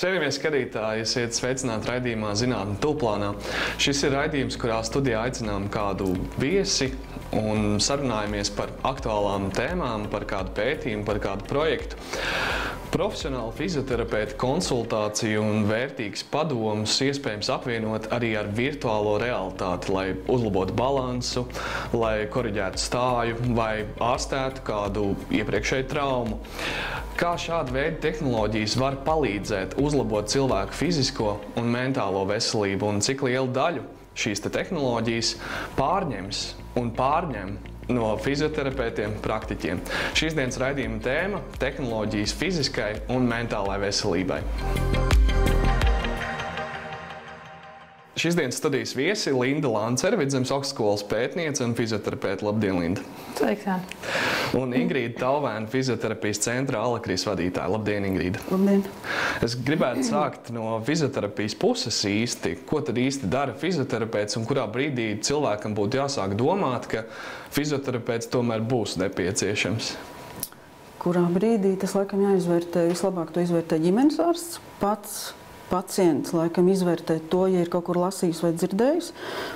Cienījamies skatītāji, esiet sveicināti raidījumā Zinātne tūplānā. Šis ir raidījums, kurā studijā aicinām kādu viesi un sarunājamies par aktuālām tēmām, par kādu pētījumu, par kādu projektu. Profesionāli fizioterapeiti konsultāciju un vērtīgs padomus iespējams apvienot arī ar virtuālo realitāti, lai uzlabotu balansu, lai koriģētu stāju vai ārstētu kādu iepriekšēju traumu. Kā šāda veida tehnoloģijas var palīdzēt uzlabot cilvēku fizisko un mentālo veselību un cik lielu daļu šīs tehnoloģijas pārņems un pārņem no fizioterapeitiem, praktiķiem. Šīs dienas raidījuma tēma – tehnoloģijas fiziskai un mentālai veselībai. Šīs dienas studijas viesi Linda Lancere, Vidzemes augstskolas pētniece un fizioterapeite. Labdien, Linda! Sveiks, jā! Un Ingrīda Talvēna, fizioterapijas centra Alakrijas vadītāja. Labdien, Ingrīda! Labdien! Es gribētu sākt no fizioterapijas puses īsti. Ko tad īsti dara fizioterapeits un kurā brīdī cilvēkam būtu jāsāk domāt, ka fizioterapeits tomēr būs nepieciešams? Kurā brīdī tas laikam jāizvērtē, vislabāk to izvērtē ģimenes ārsts pats. Pacients laikam izvērtē to, ja ir kaut kur lasījis vai dzirdējis.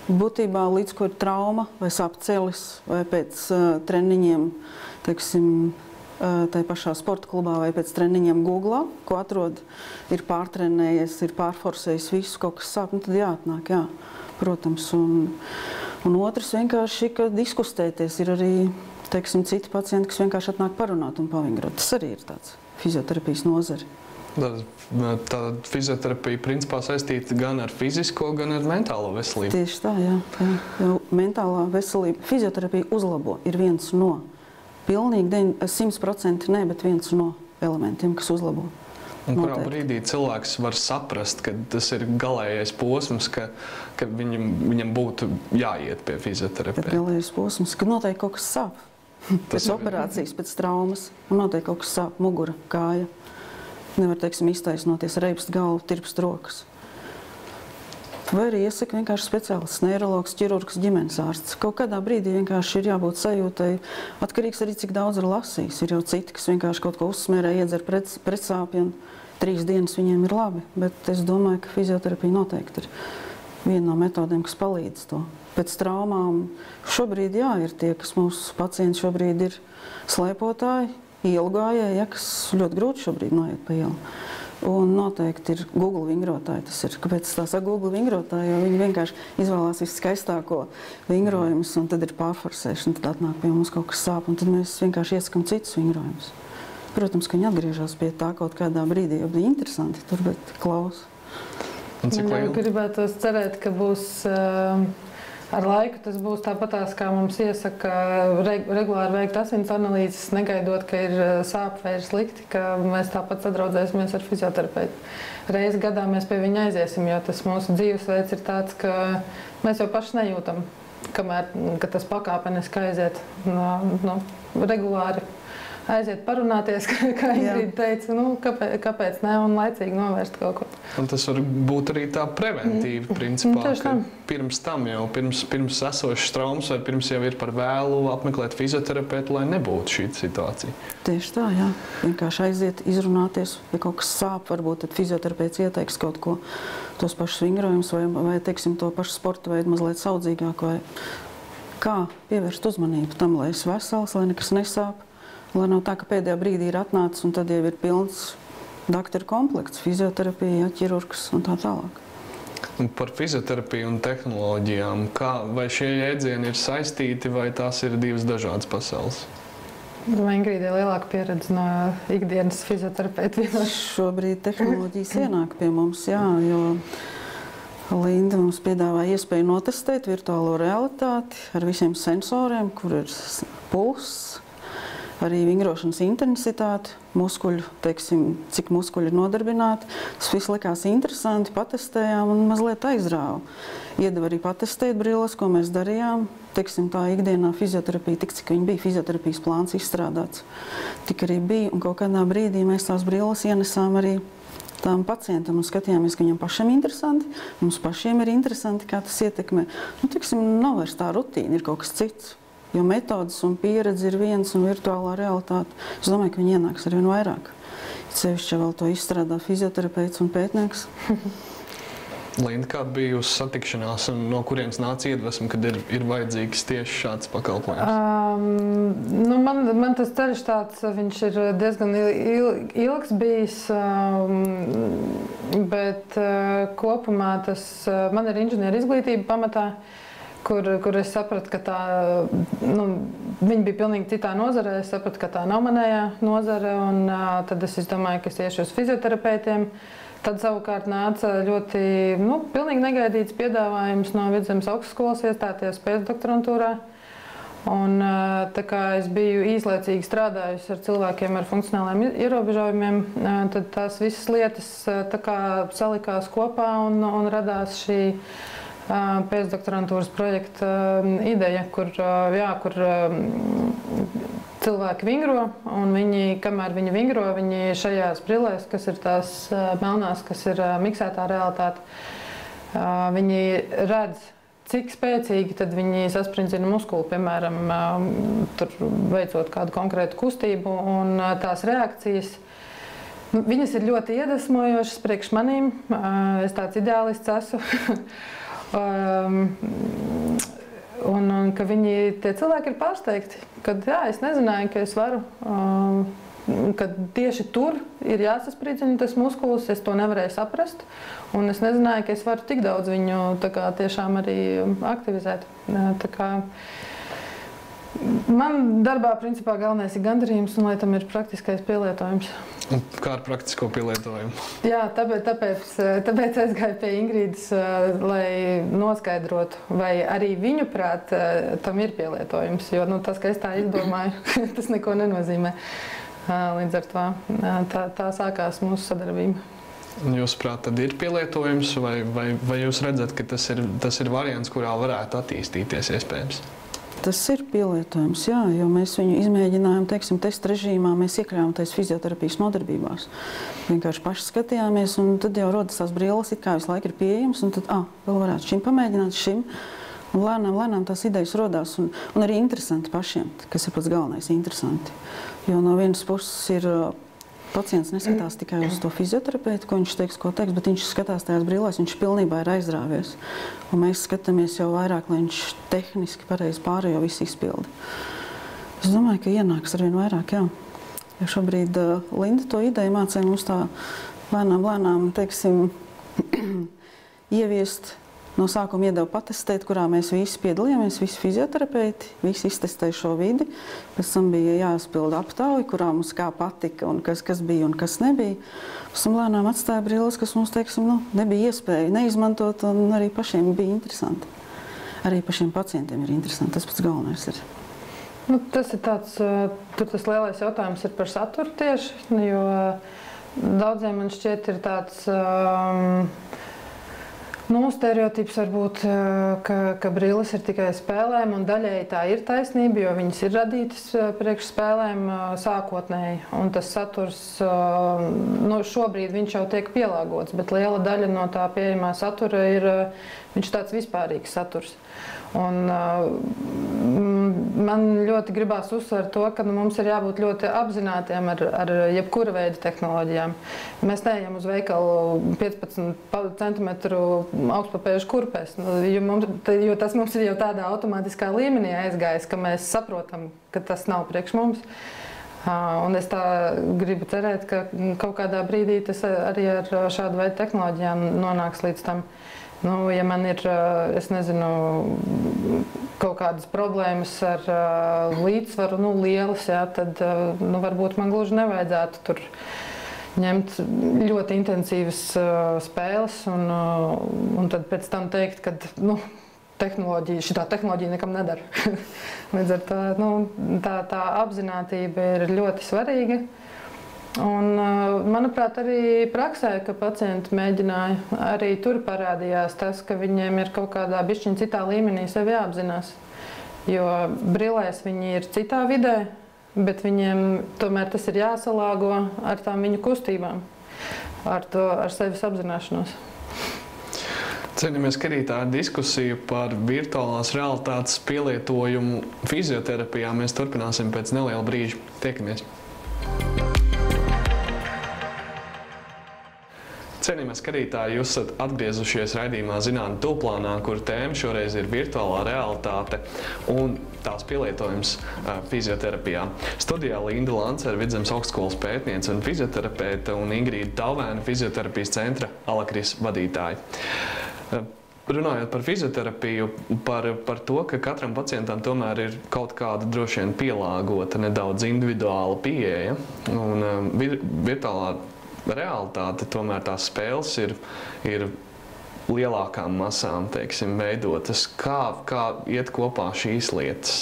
Būtībā līdz ko ir trauma vai sapcelis vai pēc treniņiem, teiksim, tai pašā sporta klubā vai pēc treniņiem Googlā, ko atrod, ir pārtrenējies, ir pārforsējis visu, kaut kas sāp, tad jāatnāk, jā, protams. Un otrs vienkārši, ka diskustēties ir arī, teiksim, citi pacienti, kas vienkārši atnāk parunāt un pavingrot. Tas arī ir tāds fizioterapijas nozari. Tā fizioterapija principā saistīta gan ar fizisko, gan ar mentālo veselību. Tieši tā, jā. Jo mentālā veselība, fizioterapija uzlabo, ir viens no, pilnīgi 100% ne, bet viens no elementiem, kas uzlabo. Un kurā brīdī cilvēks var saprast, ka tas ir galējais posms, ka viņam būtu jāiet pie fizioterapeita? Galējais posms, ka noteikti kaut kas sāp. Pēc operācijas, pēc traumas, un noteikti kaut kas sāp, mugura, kāja. Nevar, teiksim, iztaisnoties, reibst galvu, tirpst rokas. Vai arī iesaka vienkārši speciālists, neirologs, ķirurgs, ģimenes ārsts. Kaut kādā brīdī vienkārši ir jābūt sajūtai, atkarīgs arī cik daudz ir lasījis. Ir jau citi, kas vienkārši kaut ko uzsmērē, iedzer pretsāpju un 3 dienas viņiem ir labi. Bet es domāju, ka fizioterapija noteikti ir viena no metodēm, kas palīdz to. Pēc traumām šobrīd jā, ir tie, kas mūsu pacienti šobrīd ir slēpotāji, ielu gājēji, kas ļoti grūti šobrīd noiet pa ielu. Un noteikti ir Google vingrotāji. Tas ir, kāpēc tā saka Google vingrotāji, jo viņi vienkārši izvēlās viskaistāko vingrojumus, un tad ir pārforsēšana, tad atnāk pie mums kaut kas sāp, un tad mēs vienkārši iesakam citus vingrojumus. Protams, ka viņi atgriežas pie tā kaut kādā brīdī, jo bija interesanti tur, bet klaus. Man gribētu cerēt, ka būs ar laiku tas būs tāpatās, kā mums iesaka regulāri veikt asins analīzes, negaidot, ka ir sāp vai ir slikti, ka mēs tāpat sadraudzēsimies ar fizioterapeitu. Reizi gadā mēs pie viņa aiziesim, jo tas mūsu dzīvesveids ir tāds, ka mēs jau paši nejūtam, kamēr tas pakāpeniski aiziet regulāri. Aiziet parunāties, kā Ingrīda teica, kāpēc ne, un laicīgi novērst kaut ko. Un tas var būt arī tā preventīva, principā, ka pirms tam jau, pirms esošas traumas vai pirms jau ir par vēlu apmeklēt fizioterapeitu, lai nebūtu šī situācija. Tieši tā, jā. Vienkārši aiziet, izrunāties, ja kaut kas sāp, varbūt tad fizioterapeits ieteiks kaut ko, tos pašus vingrojumus vai teiksim, to pašu sporta veidu mazliet saudzīgāk, vai kā pievērst uzmanību tam, lai es vesels, lai nekas nesāp. Lai nav tā, ka pēdējā brīdī ir atnācis un tad jau ir pilns doktoru komplekts, fizioterapija, ķirurgs un tā tālāk. Un par fizioterapiju un tehnoloģijām, vai šie jēdzieni ir saistīti vai tās ir divas dažādas pasaules? Ingrīda ir lielāka pieredze no ikdienas fizioterapeita. Šobrīd tehnoloģijas ienāk pie mums, jā, jo Linda mums piedāvā iespēju notestēt virtuālo realitāti ar visiem sensoriem, kur ir pulss, arī vingrošanas intensitāti, muskuļu, teiksim, cik muskuļi ir nodarbināti. Tas viss likās interesanti, patestējām un mazliet aizrāva. Iedeva arī patestēt brilles, ko mēs darījām. Teiksim, tā ikdienā fizioterapija, tik cik viņa bija, fizioterapijas plāns izstrādāts. Tik arī bija, un kaut kādā brīdī mēs tās brilles ienesām arī tām pacientam un skatījāmies, ka viņam pašam interesanti, mums pašiem ir interesanti, kā tas ietekmē. Teiksim, nav vairs tā rutīna, ir kaut kas cits. Jo metodas un pieredze ir viens un virtuālā realitāte. Es domāju, ka viņi ienāks arvien vairāk. Sevišķi vēl to izstrādā fizioterapeits un pētnieks. Linda, kāda bija jūsu satikšanās un no kurienes nāca iedvesma, kad ir vajadzīgs tieši šāds pakalpojums? Man tas ceļš tāds, viņš ir diezgan ilgs bijis, bet kopumā man ir inženieru izglītība pamatā, kur es sapratu, ka tā, viņi bija pilnīgi citā nozarē, es sapratu, ka tā nav manējā nozare, un tad es domāju, ka es iešu uz fizioterapeitiem. Tad savukārt nāca ļoti pilnīgi negaidīts piedāvājums no Vidzemes augstskolas iestāties pēcdoktorantūrā. Un, tā kā es biju īslaicīgi strādājusi ar cilvēkiem ar funkcionāliem ierobežojumiem, tad tās visas lietas tā kā salikās kopā un radās šī pēcdoktorantūras projekta ideja, kur cilvēki vingro, un kamēr viņi vingro, viņi šajās brillēs, kas ir tās melnās, kas ir miksētā realitāte, viņi redz, cik spēcīgi tad viņi sasprindzina muskuli, piemēram, tur veicot kādu konkrētu kustību, un tās reakcijas, viņas ir ļoti iedvesmojošas priekš manīm, es tāds ideālists esmu. Un ka tie cilvēki ir pārsteigti, kad es nezināju, ka es varu, ka tieši tur ir jāsaspridzina tas muskulis, es to nevarēju saprast, un es nezināju, ka es varu tik daudz viņu tiešām arī aktivizēt. Tā kā man darbā principā galvenais ir gandarījums, un lai tam ir praktiskais pielietojums. Un kā ar praktisko pielietojumu? Jā, tāpēc aizgāju pie Ingrīdas, lai noskaidrotu, vai arī viņu prāt tam ir pielietojums, jo tas, ka es tā izdomāju, tas neko nenozīmē. Līdz ar to tā sākās mūsu sadarbība. Jūsuprāt, tad ir pielietojums, vai jūs redzat, ka tas ir variants, kurā varētu attīstīties iespējams? Tas ir pielietojums, jā, jo mēs viņu izmēģinājām, testa režīmā, mēs iekļāvām tais fizioterapijas nodarbībās. Vienkārši paši skatījāmies, un tad jau rodas tās brilles, it kā visu laiku ir pieejams, un tad, vēl varētu šim pamēģināt, šim. Un lēnām tās idejas rodās, un arī interesanti pašiem, kas ir pats galvenais, interesanti. Jo no vienas puses ir pacients neskatās tikai uz to fizioterapeitu, ko viņš teiks, bet viņš skatās tajās brillēs, viņš pilnībā ir aizrāvies. Un mēs skatāmies jau vairāk, lai viņš tehniski pareizi pārējo visu izpildi. Es domāju, ka ienāks arvien vairāk, jā. Jo šobrīd Linda to ideju mācīja mums tā lēnām, ieviest. No sākuma iedeva patestēt, kurā mēs visi piedalījāmies, visi fizioterapeiti, visi iztestēja šo vidi. Pēc tam bija jāizpilda aptauja, kurā mums kā patika un kas bija un kas nebija. Pēc tam lēnām atstāja brilles, kas mums, nebija iespēja neizmantot, un arī pašiem bija interesanti. Arī pašiem pacientiem ir interesanti, tas pats galvenais ir. Tas ir tāds, tur tas lielais jautājums ir par saturu tieši, jo daudziem man šķiet ir tāds stereotips varbūt, ka brilles ir tikai spēlēm, un daļēji tā ir taisnība, jo viņas ir radītas priekš spēlēm sākotnēji, un tas saturs, šobrīd viņš jau tiek pielāgots, bet liela daļa no tā pieejamā satura ir, viņš tāds vispārīgs saturs. Un man ļoti gribās uzsvērt to, ka mums ir jābūt ļoti apzinātiem ar jebkura veida tehnoloģijām. Mēs neejam uz veikalu 15 centimetru augstpapēžu kurpes, jo tas mums ir jau tādā automātiskā līmenī aizgājis, ka mēs saprotam, ka tas nav priekš mums. Un es tā gribu cerēt, ka kaut kādā brīdī tas arī ar šādu veidu tehnoloģijām nonāks līdz tam. Ja man ir, es nezinu, kaut kādas problēmas ar līdzsvaru, lielas, tad varbūt man gluži nevajadzētu tur ņemt ļoti intensīvas spēles un tad pēc tam teikt, ka šitā tehnoloģija nekam nedara. Līdz ar to tā apzinātība ir ļoti svarīga. Un, manuprāt, arī praksē, ka pacienti mēģināja, arī tur parādījās tas, ka viņiem ir kaut kādā bišķiņa citā līmenī sevi jāapzinās. Jo brillēs viņi ir citā vidē, bet viņiem tomēr tas ir jāsalāgo ar tām viņu kustībām, ar sevis apzināšanos. Cienījamies skatītāji, diskusiju par virtuālās realitātes pielietojumu fizioterapijā mēs turpināsim pēc neliela brīža. Tiekamies! Cienījamie skatītāji, jūs esat atgriezušies raidījumā Zinātne tūplānā, kur tēma šoreiz ir virtuālā realitāte un tās pielietojums fizioterapijā. Studijā Linda Lancere, Vidzemes augstskolas pētniece un fizioterapeite, un Ingrīda Talvēna, fizioterapijas centra Alakris vadītāja. Runājot par fizioterapiju, par to, ka katram pacientam tomēr ir kaut kāda droši vien pielāgota, nedaudz individuāla pieeja, un virtuālā realitāte, tomēr tās spēles ir lielākām masām, teiksim, veidotas. Kā iet kopā šīs lietas?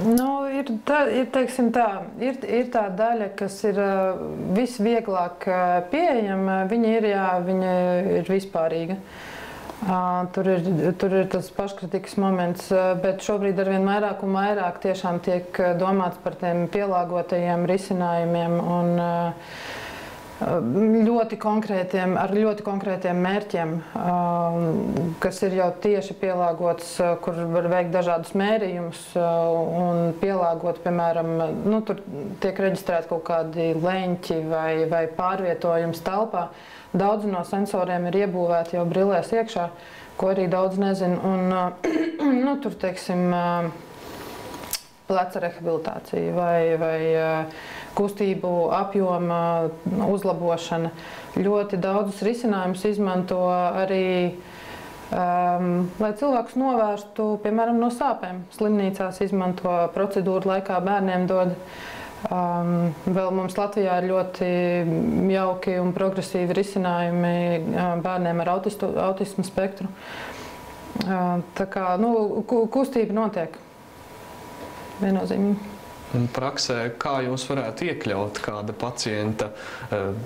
Nu, ir tā daļa, kas ir visvieglāk pieejama, viņa ir vispārīga. Tur ir tas paškritikas moments, bet šobrīd arvien vairāk un vairāk tiešām tiek domāts par tiem pielāgotajiem risinājumiem un ar ļoti konkrētiem mērķiem, kas ir jau tieši pielāgots, kur var veikt dažādus mērījumus un pielāgot, piemēram, tur tiek reģistrēti kaut kādi leņķi vai pārvietojums telpā. Daudzi no sensoriem ir iebūvēti jau brillēs iekšā, ko arī daudz nezinu. Un, tur, teiksim, pleca rehabilitācija vai kustību apjoma uzlabošana. Ļoti daudzus risinājumus izmanto arī, lai cilvēkus novērstu, piemēram, no sāpēm. Slimnīcās izmanto procedūru laikā, bērniem dod. Vēl mums Latvijā ir ļoti jauki un progresīvi risinājumi bērniem ar autismu spektru. Tā kā, kustība notiek viennozīmīgi. Un praksē, kā jūs varētu iekļaut kāda pacienta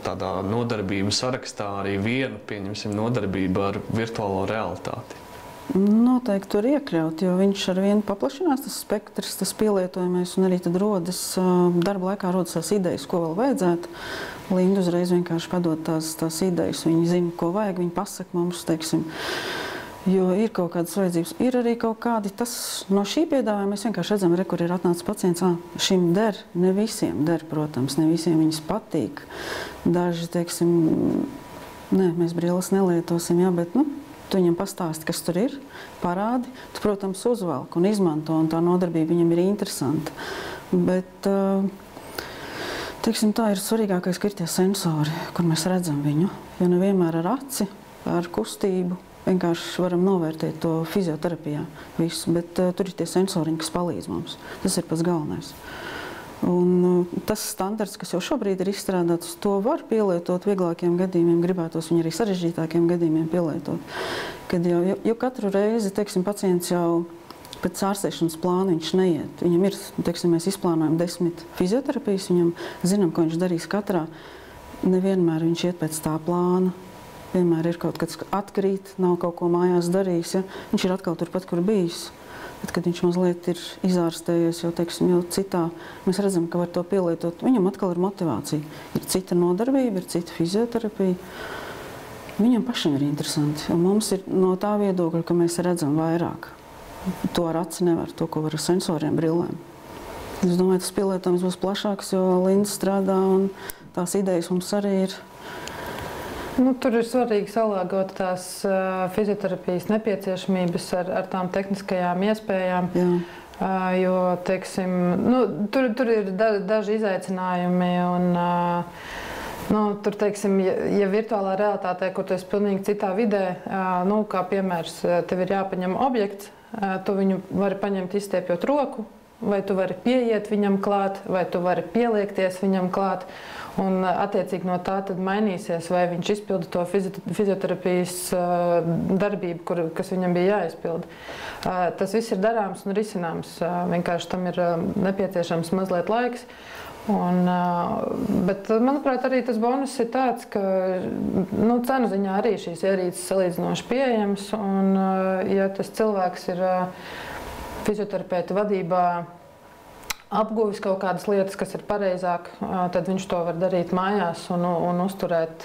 tādā nodarbību sarakstā arī vienu, pieņemsim, nodarbību ar virtuālo realitāti? Noteikti tur iekļaut, jo viņš ar vienu paplašinās, tas spektrs, tas pielietojamais, un arī tad darba laikā rodas tās idejas, ko vēl vajadzētu. Linda uzreiz vienkārši padod tās idejas, viņi zina, ko vajag, viņi pasaka mums, teiksim, jo ir kaut kādas vajadzības. Ir arī kaut kādi, no šī piedāvājuma mēs vienkārši redzam, kur ir atnācis pacients, šim der, ne visiem der, protams, ne visiem viņas patīk. Daži, teiksim, mēs brilles nelietosim, bet, tu viņam pastāsti, kas tur ir, parādi, tu, protams, uzvelk un izmanto, un tā nodarbība viņam ir interesanta. Bet, teiksim, tā ir svarīgākais, ka ir tie sensori, kur mēs redzam viņu. Jo nevienmēr ar aci, ar kustību, vienkārši varam novērtēt to fizioterapijā visu, bet tur ir tie sensoriņi, kas palīdz mums. Tas ir pats galvenais. Un tas standarts, kas jau šobrīd ir izstrādāts, to var pielietot vieglākiem gadījumiem, gribētos viņu arī sarežģītākiem gadījumiem pielietot. Kad jau katru reizi, teiksim, pacients jau pēc ārstēšanas plāna viņš neiet. Viņam ir, teiksim, mēs izplānojam 10 fizioterapijas, viņam zinām, ko viņš darīs katrā. Nevienmēr viņš iet pēc tā plāna. Vienmēr ir kaut kas atkrīt, nav kaut ko mājās darījis. Ja? Viņš ir atkal turpat, kur bijis. Bet, kad viņš mazliet ir izārstējies, jau citā, mēs redzam, ka var to pielietot. Viņam atkal ir motivācija. Ir cita nodarbība, ir cita fizioterapija. Viņam pašam ir interesanti. Un mums ir no tā viedokļa, ka mēs redzam vairāk. To ar aci nevar, to, ko var ar sensoriem, brillēm. Es domāju, tas pielietojums būs plašāks, jo Linda strādā un tās idejas mums arī ir. Tur ir svarīgi salāgot tās fizioterapijas nepieciešamības ar tām tehniskajām iespējām. Jā. Jo, teiksim, tur ir daži izaicinājumi un tur, teiksim, ja virtuālā realitātē, kur tu esi pilnīgi citā vidē, kā piemērs, tev ir jāpaņem objekts, tu viņu vari paņemt izstiepjot roku, vai tu vari pieiet viņam klāt, vai tu vari pieliekties viņam klāt. Un attiecīgi no tā tad mainīsies, vai viņš izpilda to fizioterapijas darbību, kas viņam bija jāizpilda. Tas viss ir darāms un risināms. Vienkārši tam ir nepieciešams mazliet laiks. Bet, manuprāt, arī tas bonus ir tāds, ka cenu ziņā arī šīs ierīces salīdzinoši pieejamas. Un, ja tas cilvēks ir fizioterapeita vadībā, apguvis kaut kādas lietas, kas ir pareizāk, tad viņš to var darīt mājās un uzturēt.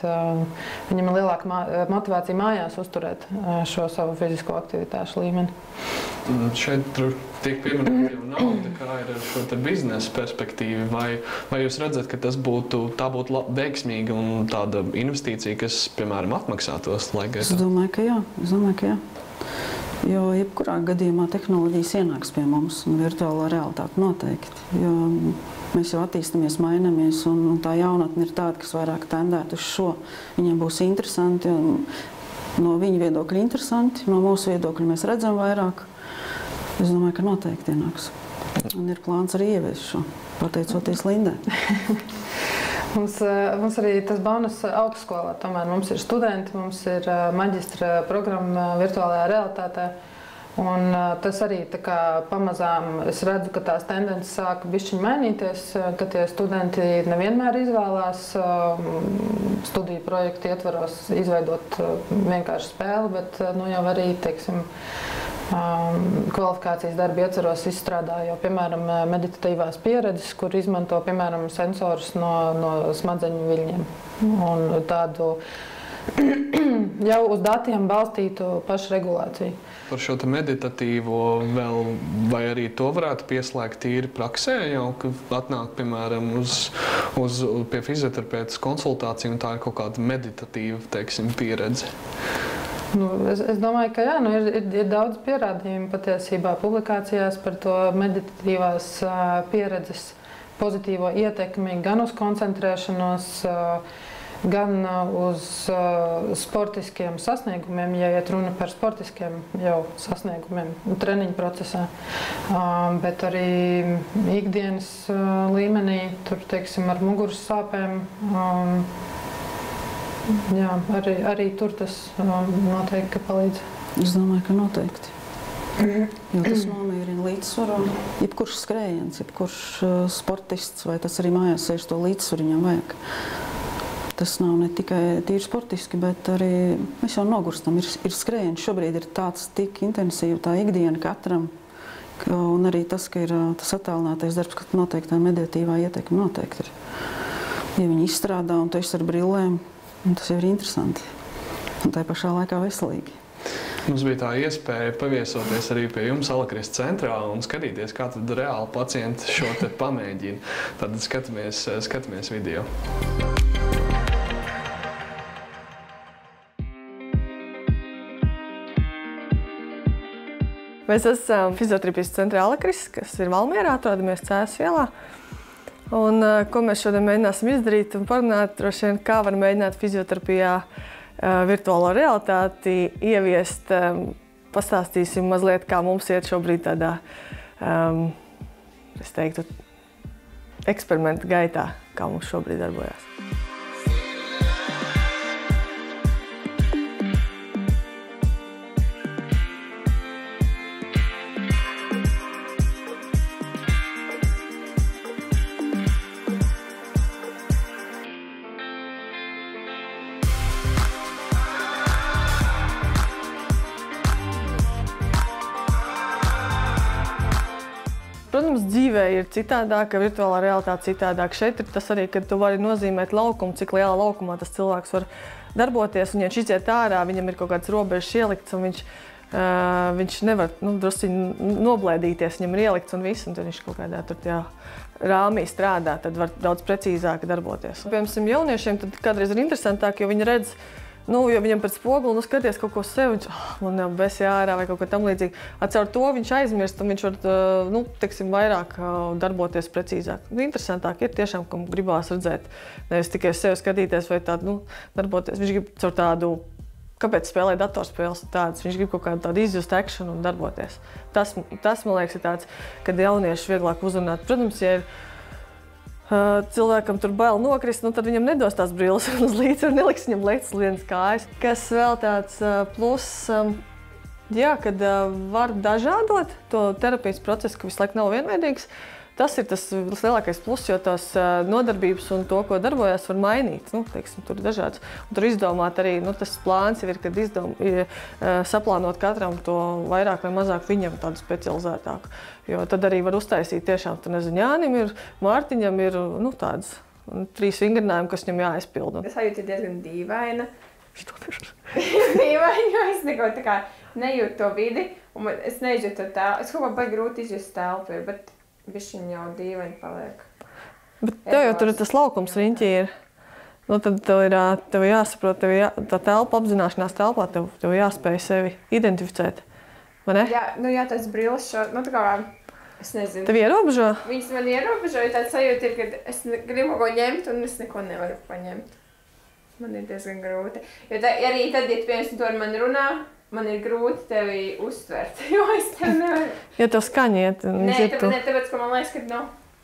Viņam ir lielāka motivācija mājās uzturēt šo savu fizisko aktivitāšu līmeni. šeit tiek pieminēta jau nauda, kā ir ar šo te biznesa perspektīvu, vai jūs redzat, ka tā būtu veiksmīga un tāda investīcija, kas, piemēram, atmaksātos laikā? Es domāju, ka jā. Jo jebkurā gadījumā tehnoloģijas ienāks pie mums un virtuālā realitāte noteikti. Jo mēs jau attīstamies, mainamies un tā jaunatne ir tāda, kas vairāk tendēt uz šo. Viņiem būs interesanti un no viņa viedokļa interesanti, no mūsu viedokļa mēs redzam vairāk. Es domāju, ka noteikti ienāks. Un ir plāns arī ieviest šo, pateicoties Lindai. Mums arī tas bonus augstskolā. Tomēr mums ir studenti, mums ir maģistra programma virtuālajā realitātē. Un tas arī tā kā pamazām es redzu, ka tās tendences sāka bišķiņ mainīties, ka tie studenti nevienmēr izvēlās studiju projektu ietvaros izveidot vienkārši spēli, bet jau arī, teiksim, kvalifikācijas darba ietvaros izstrādā jau, piemēram, meditatīvās pieredzes, kur izmanto, piemēram, sensorus no smadzeņu viļņiem. Un tādu jau uz datiem balstītu pašregulāciju. Par šo te meditatīvo vēl, vai arī to varētu pieslēgt tīri praksē, jau, ka atnāk, piemēram, pie fizioterapeita konsultāciju, un tā ir kaut kāda meditatīva, teiksim, pieredze? Es domāju, ka jā, ir daudz pierādījumu patiesībā publikācijās par to meditatīvās pieredzes pozitīvo ietekmi gan uz koncentrēšanos, gan uz sportiskiem sasniegumiem, ja iet runa par sportiskiem jau sasniegumiem treniņu procesā, bet arī ikdienas līmenī, tur, teiksim, ar muguras sāpēm. Jā, arī tur tas noteikti palīdz. Es domāju, ka noteikti. Jo tas nomierina līdzsvaru. Jebkurš skrējiens, jebkurš sportists, vai tas arī mājās sēž, to līdzsvaru viņam vajag. Tas nav ne tikai tīri sportiski, bet arī mēs jau nogurstam. Ir skrējiens, šobrīd ir tāds tik intensīvi tā ikdiena katram, un arī tas, ka ir tas attālinātais darbs, ka noteikti tā meditatīvā ietekme noteikti ir. Ja viņi izstrādā un tu esi ar brillēm, tas jau ir interesanti un tā pašā laikā veselīgi. Mums bija tā iespēja paviesoties arī pie jums Alakrist centrā un skatīties, kā tad reāli pacienti šo te pamēģina. Tad skatāmies video. Mēs esam fizioterapijas centrā Alakrist, kas ir Valmierā, atrodamies Cēsu ielā. Un ko mēs šodien mēģināsim izdarīt un parunāt, droši vien, kā var mēģināt fizioterapijā virtuālo realitāti ieviest. Pastāstīsim mazliet, kā mums iet šobrīd tādā, es teiktu, eksperimenta gaitā, kā mums šobrīd darbojās. Protams, dzīvē ir citādāka, virtuālā realitāte citādāka. Šeit ir tas arī, kad tu vari nozīmēt laukumu, cik lielā laukumā tas cilvēks var darboties. Un, ja viņš iziet ārā, viņam ir kaut kāds robežas ielikts, un viņš nevar drusciņi noblēdīties, viņam ir ielikts un viss, un tad viņš kaut kādā tur tajā rāmī strādā, tad var daudz precīzāk darboties. Piemēram, jauniešiem tad kādreiz ir interesantāk, jo viņi redz, jo viņam pēc spoguli, skaties kaut ko sev, viņš, man jau besi ārā vai kaut ko tam līdzīgi. Caur to viņš aizmirst un viņš var, teiksim, vairāk darboties precīzāk. Interesantāk ir tiešām, kam gribās redzēt, nevis tikai sevi skatīties vai tādu, darboties. Viņš grib caur tādu, kāpēc spēlē datorspēles tādas, viņš grib kaut kādu tādu izjust akšanu un darboties. Tas, man liekas, ir tāds, kad jaunieši vieglāk uzrunāt. Protams, ja ir cilvēkam tur bail nokrist, tad viņam nedos tās brilles uz līdzi un neliks viņam lekt uz vienas kājas. Kas vēl tāds pluss, kad var dažādot to terapijas procesu, ka visu laiku nav vienveidīgs. Tas ir tas lielākais pluss, jo tās nodarbības un to, ko darbojas, var mainīt. Teiksim, tur ir dažāds. Un tur izdomāt arī, tas plāns jau ir, kad saplānot katram to vairāk vai mazāk viņam tādu specializētāku. Jo tad arī var uztaisīt tiešām, Jānim ir, Mārtiņam ir, tādas 3 vingrinājumi, kas viņam jāizpilda. Es sajūtu diezgan dīvaina. Dīvaini, jo es neko tā kā nejūtu to vidi. Un es neizjūtu to telpu. Es kaut kā baigi grūti izjust telpu, bet bišķiņ jau dīvaini paliek. Bet tev jau tur ir tas laukums riņķī ir. Nu, tad tev jāsaprot, tā telpa apzināšanās telpā, tev jāspēj sevi identificēt. Vai ne? Jā, tas brilles šo, nu tā kā, es nezinu. Tev ierobežo? Viņas man ierobežo, jo tāds sajūta ir, ka es gribu ko ņemt un es neko nevaru paņemt. Man ir diezgan grūti. Jo arī tad, ja tu piemēram to ar mani runā, man ir grūti tevi uztvert, jo es tev nevaru. Ja tev skaņiet. Nē, tāpēc, ka man liekas, ka,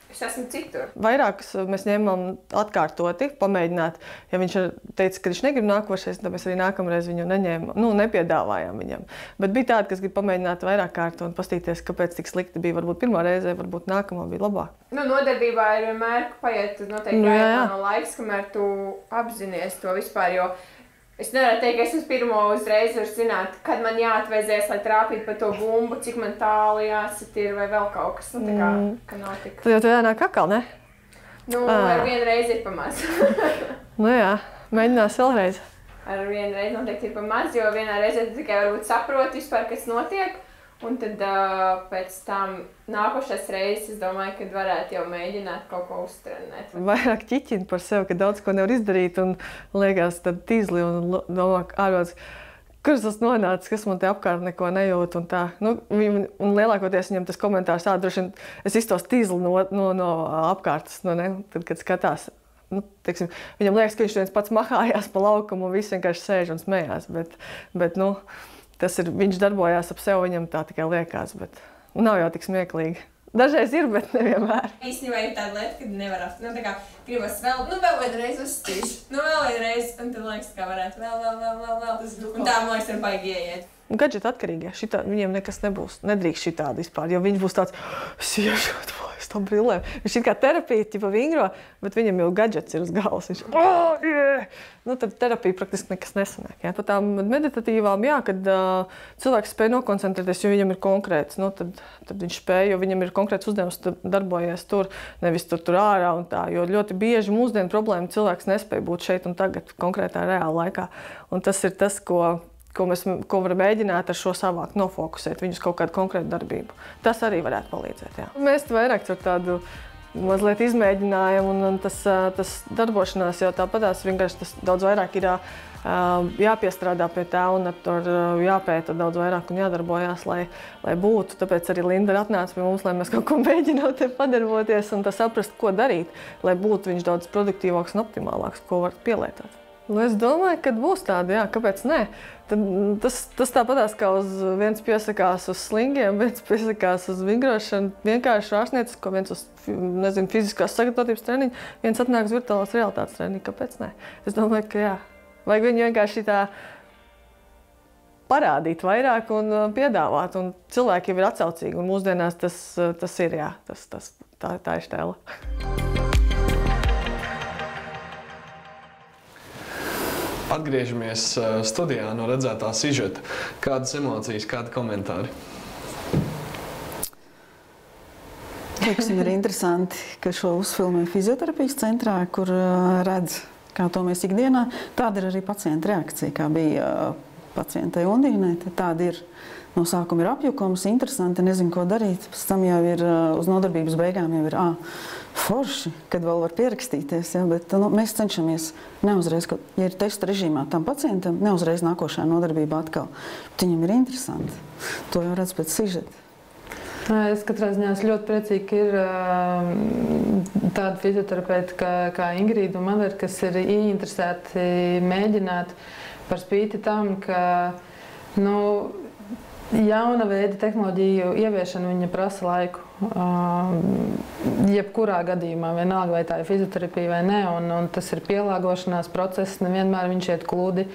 es esmu citur. Vairākus mēs ņēmām atkārtoti, pamēģināt. Ja viņš teica, ka viņš negrib nākošais, tad mēs arī nākamreiz viņu neņēmām. Nu, nepiedāvājām viņam. Bet bija tādi, kas grib pamēģināt vairāk kārt un pastīties, kāpēc tik slikti bija. Varbūt pirmā reizē, varbūt nākamā bija labāk. Nu, nodarbībā ir vienmēr, ka paiet noteikti no laiks, kamēr tu apzinies to vispār, jo es nevaru teikt, ka es uz pirmo uzreiz varu zināt, kad man jāatvēzies, lai trāpītu pa to bumbu, cik man tālu jāsit ir vai vēl kaut kas, nu tā kā, ka nav tik. Tad jau tev jānāk atkal, ne? Nu, ar vienu reizi ir pamaz. Nu jā, mēģinās vēlreiz. Ar vienu reizi noteikti ir pamaz, jo vienā reizē tu tikai varbūt saproti vispār, kas notiek. Un tad pēc tam nākošais reizes, es domāju, ka varētu jau mēģināt kaut ko uztrenēt. Vairāk ķiķina par sevi, ka daudz ko nevar izdarīt un liekas tad tīzli un domā ārvalds, kurš tas nonācis, kas man te apkārt neko nejūt un tā. Nu, un lielākoties viņam tas komentārs tā, droši vien es iztos tīzli no apkārtas, tad, kad skatās. Nu, teiksim, viņam liekas, ka viņš viens pats mahājās pa laukumu un viss vienkārši sēž un smējās, bet nu, viņš darbojās ap sevi, viņam tā tikai liekas, bet nav jau tik smieklīgi. Dažreiz ir, bet nevienmēr. Īstenībā ir tāda lieta, kad nevar tā kā gribas vēl vienu reizi uzstīšu, vēl vienu reizi, un tad liekas, kā varētu vēl. Un tā, man liekas, ir baigi ieiet. Gadžeti atkarīgi, viņiem nekas nebūs, nedrīkst šitādi vispār, jo viņš būs tāds, siežot, es tam brillēm. Viņš ir kā terapija, ķipa vingro, bet viņam jau gadžets ir uz galvas. Viņš, nu, tad terapija praktiski nekas nesanāk. Ja? Par tām meditatīvām, jā, kad cilvēks spēj nokoncentrēties, jo viņam ir konkrēts, nu, tad viņš spēj, jo viņam ir konkrēts uzdevums darbojies tur, nevis tur ārā un tā, jo ļoti bieži mūsdienu problēma cilvēks nespēj būt šeit un tagad konkrētā reāla laikā. Un tas ir tas, ko var mēģināt ar šo savākt, nofokusēt viņus kaut kādu konkrētu darbību. Tas arī varētu palīdzēt, jā. Mēs vairāk ar tādu mazliet izmēģinājumu un tas darbošanās jau tāpatās vienkārši tas daudz vairāk ir jāpiestrādā pie tā un tur jāpēta daudz vairāk un jādarbojās, lai būtu. Tāpēc arī Linda ir atnāca pie mums, lai mēs kaut ko mēģinām te padarboties un saprast, ko darīt, lai būtu viņš daudz produktīvāks un optimālāks, ko var pielietot. Nu, es domāju, ka būs tāda, jā, kāpēc nē? Tas tāpatās, kā viens piesakās uz slingiem, viens piesakās uz vingrošanu, vienkārši ārstniecisko, viens uz, fiziskās sagatavotības treniņu, viens atnāk uz virtuālās realitātes treniņu, kāpēc nē? Es domāju, ka jā. Vajag viņu vienkārši tā parādīt vairāk un piedāvāt, un cilvēki jau ir atsaucīgi, un mūsdienās tas ir, jā, tā ir štēla. Atgriežamies studijā no redzētā sižeta. Kādas emocijas, kādi komentāri? Teiksim, ir interesanti, ka šo uzfilmē fizioterapijas centrā, kur redz, kā to mēs ikdienā. Tāda ir arī pacienta reakcija, kā bija pacientai Undīnai. Tāda ir. No sākuma ir apjukums, interesanti, nezinu, ko darīt. Pēc tam jau ir uz nodarbības beigām jau ir forši, kad vēl var pierakstīties. Ja, bet mēs cenšamies neuzreiz, ja ir testa režīmā tam pacientam, neuzreiz nākošā nodarbībā atkal. Bet viņam ir interesanti. To jau redz pēc sižeta. Es katrā ziņā ļoti priecīgi, ka ir tāda fizioterapeita kā Ingrīda un Madara, kas ir ieinteresēti mēģināt par spīti tam, ka jauna veida tehnoloģiju ieviešana viņa prasa laiku. Jebkurā gadījumā, vienalga vai tā ir fizioterapija vai ne, un tas ir pielāgošanās process, nevienmēr viņš iet gludi.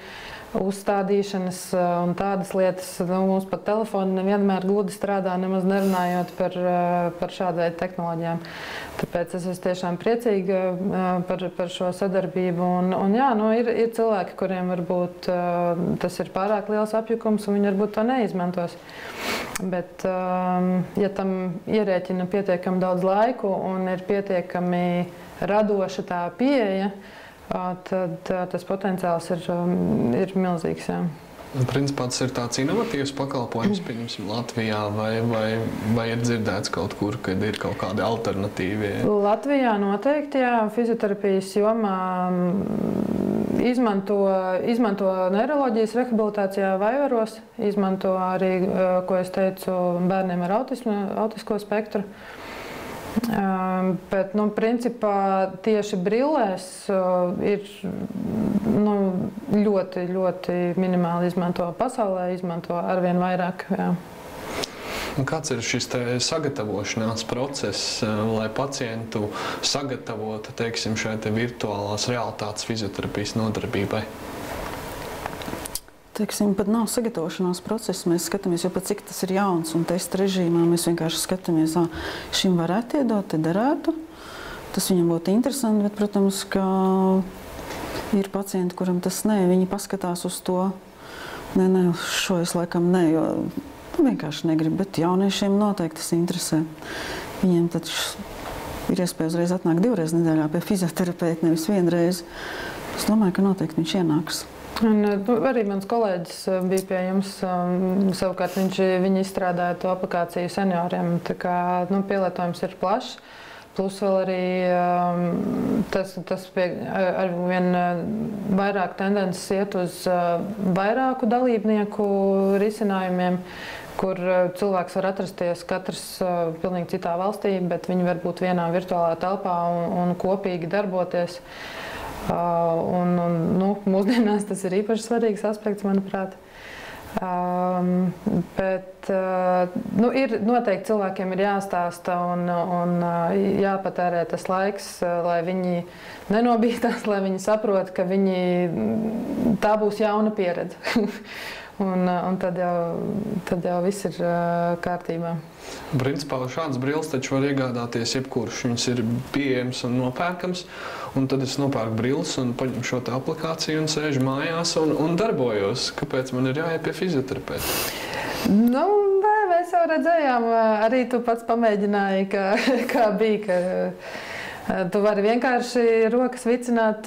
Uzstādīšanas un tādas lietas, mums pat telefoni nevienmēr gludi strādā, nemaz nerunājot par šādu veidu tehnoloģijām. Tāpēc es esmu tiešām priecīga par šo sadarbību. Un jā, ir cilvēki, kuriem varbūt tas ir pārāk liels apjukums un viņi varbūt to neizmantos. Bet, ja tam ierēķina pietiekami daudz laiku un ir pietiekami radoša tā pieeja, tad tas potenciāls ir milzīgs. Jā. Principā tas ir tāds inovatīvs pakalpojums, pieņemsim, Latvijā, vai ir dzirdēts kaut kur, kad ir kaut kādi alternatīvie? Latvijā noteikti, jā, fizioterapijas jomā izmanto neiroloģijas rehabilitācijā vaivaros, izmanto arī, ko es teicu, bērniem ar autisko spektru. Bet, principā tieši brillēs ir ļoti, ļoti minimāli izmanto pasaulē, izmanto arvien vairāk. Jā. Un kāds ir šis sagatavošanās process, lai pacientu sagatavotu, teiksim, šai virtuālās realitātes fizioterapijas nodarbībai? Teiksim, pat nav sagatavošanās process. Mēs skatāmies, jo pat cik tas ir jauns un testa režīmā, mēs vienkārši skatāmies, šim varētu iedot, te derētu. Tas viņam būtu interesanti, bet, protams, ka ir pacienti, kuram tas nē, viņi paskatās uz to. Nē, šo es laikam nē, jo vienkārši negrib, bet jauniešiem noteikti tas interesē. Viņiem taču ir iespēja uzreiz atnākt 2 reizes nedēļā pie fizioterapeita, nevis 1 reizi. Es domāju, ka noteikti viņš ienāks. Un, arī mans kolēģis bija pie jums, savukārt viņi izstrādāja to aplikāciju senioriem, tā kā pielietojums ir plašs, plus vēl arī tas arvien vairāk tendences iet uz vairāku dalībnieku risinājumiem, kur cilvēks var atrasties katrs pilnīgi citā valstī, bet viņi var būt vienā virtuālā telpā un kopīgi darboties. Mūsdienās tas ir īpaši svarīgs aspekts, manuprāt. Bet ir noteikti cilvēkiem ir jāstāsta un jāpatērē tas laiks, lai viņi nenobīstās, lai viņi saprot, ka tā būs jauna pieredze. un tad jau viss ir kārtībā. Principā šādas brilles taču var iegādāties jebkurš. Viņas ir pieejams un nopērkams. Un tad es nopērku brilles un paņemu šo aplikāciju un sēžu mājās un darbojos. Kāpēc man ir jāiet pie fizioterapeita? Mēs jau redzējām, arī tu pats pamēģināji, kā bija. Tu vari vienkārši rokas vicināt,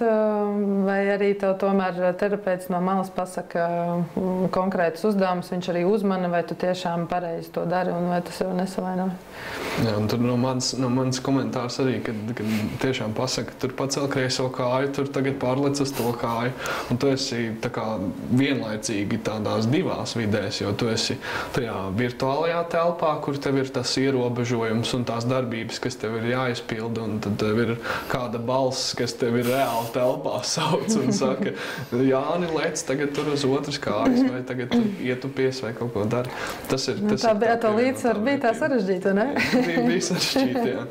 vai arī tev tomēr terapeits no malas pasaka konkrētus uzdevumus, viņš arī uzmana, vai tu tiešām pareizi to dari un vai tas jau nesavaino. Jā, un tur no manas komentārs arī, kad tiešām pasaka, tur pacel kreiso kāju, tur tagad pārlec uz to kāju, un tu esi tā kā vienlaicīgi tādās divās vidēs, jo tu esi tajā virtuālajā telpā, kur tev ir tas ierobežojums un tās darbības, kas tev ir jāizpilda, un tad tev ir kāda balss, kas tev ir reāli telpā sauc un saka, Jāni, lec tagad tur uz otras kājas, vai tagad ietupies vai kaut ko dari. Tas ir tā līdzsvar bija tā sarežģīta, ne? Bija sarežģīta, jā.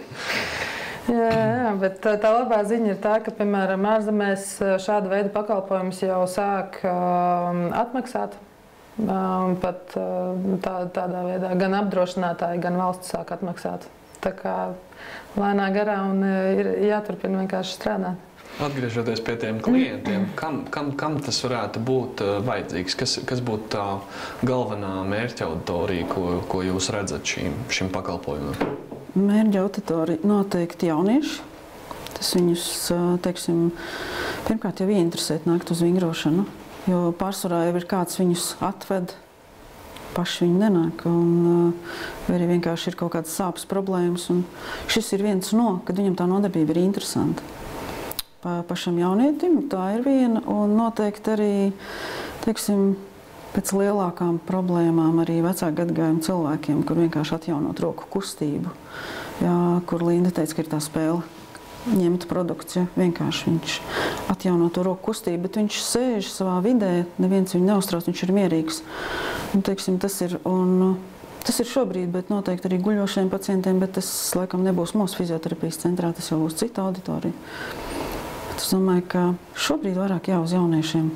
Jā, bet tā labā ziņa ir tā, ka, piemēram, ārzemēs šāda veida pakalpojumus jau sāk atmaksāt. Pat tādā veidā gan apdrošinātāji, gan valsts sāk atmaksāt. Tā kā lēnā garā un ir jāturpina vienkārši strādāt. Atgriežoties pie tiem klientiem, kam tas varētu būt vajadzīgs? Kas būtu tā galvenā mērķa auditorija, ko jūs redzat šim pakalpojumam? Mērķa auditorija noteikti jaunieši. Tas viņus, teiksim, pirmkārt jau ieinteresēt nākt uz vingrošanu, jo pārsvarā jau ir kāds viņus atved. Paši viņi nenāk, vai arī vienkārši ir kaut kādas sāpes problēmas. Un šis ir viens kad viņam tā nodarbība ir interesanta. Pašam jaunietim tā ir viena, un noteikti arī, teiksim, pēc lielākām problēmām arī vecāku gadagājumu cilvēkiem, kur vienkārši atjaunot roku kustību. Jā, kur Linda teica, ka ir tā spēle ņemt produkts, ja vienkārši viņš atjauno to roku kustību, bet viņš sēž savā vidē, neviens viņu neuztrauc, viņš ir mierīgs. Un, teiksim, tas ir šobrīd, bet noteikti arī guļošiem pacientiem, bet tas laikam nebūs mūsu fizioterapijas centrā, tas jau būs cita auditorija. Bet es domāju, ka šobrīd vairāk jā uz jauniešiem.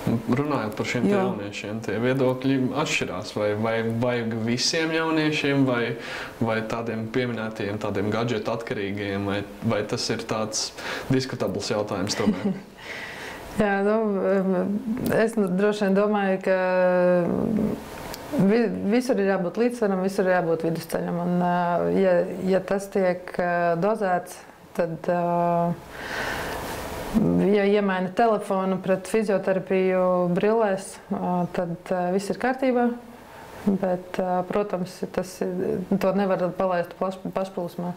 Runājot par šiem jauniešiem, tie viedokļi atšķirās. Vai vajag visiem jauniešiem, vai tādiem pieminētiem, tādiem gadžetu atkarīgiem, vai tas ir tāds diskutabls jautājums tomēr? Jā, es droši vien domāju, ka visur ir jābūt līdzsvaram, visur ir jābūt vidusceļam. Un, ja tas tiek dozēts, tad Ja iemaina telefonu pret fizioterapiju brillēs, tad viss ir kārtībā. Bet, protams, to nevar palaist pašplūsmā.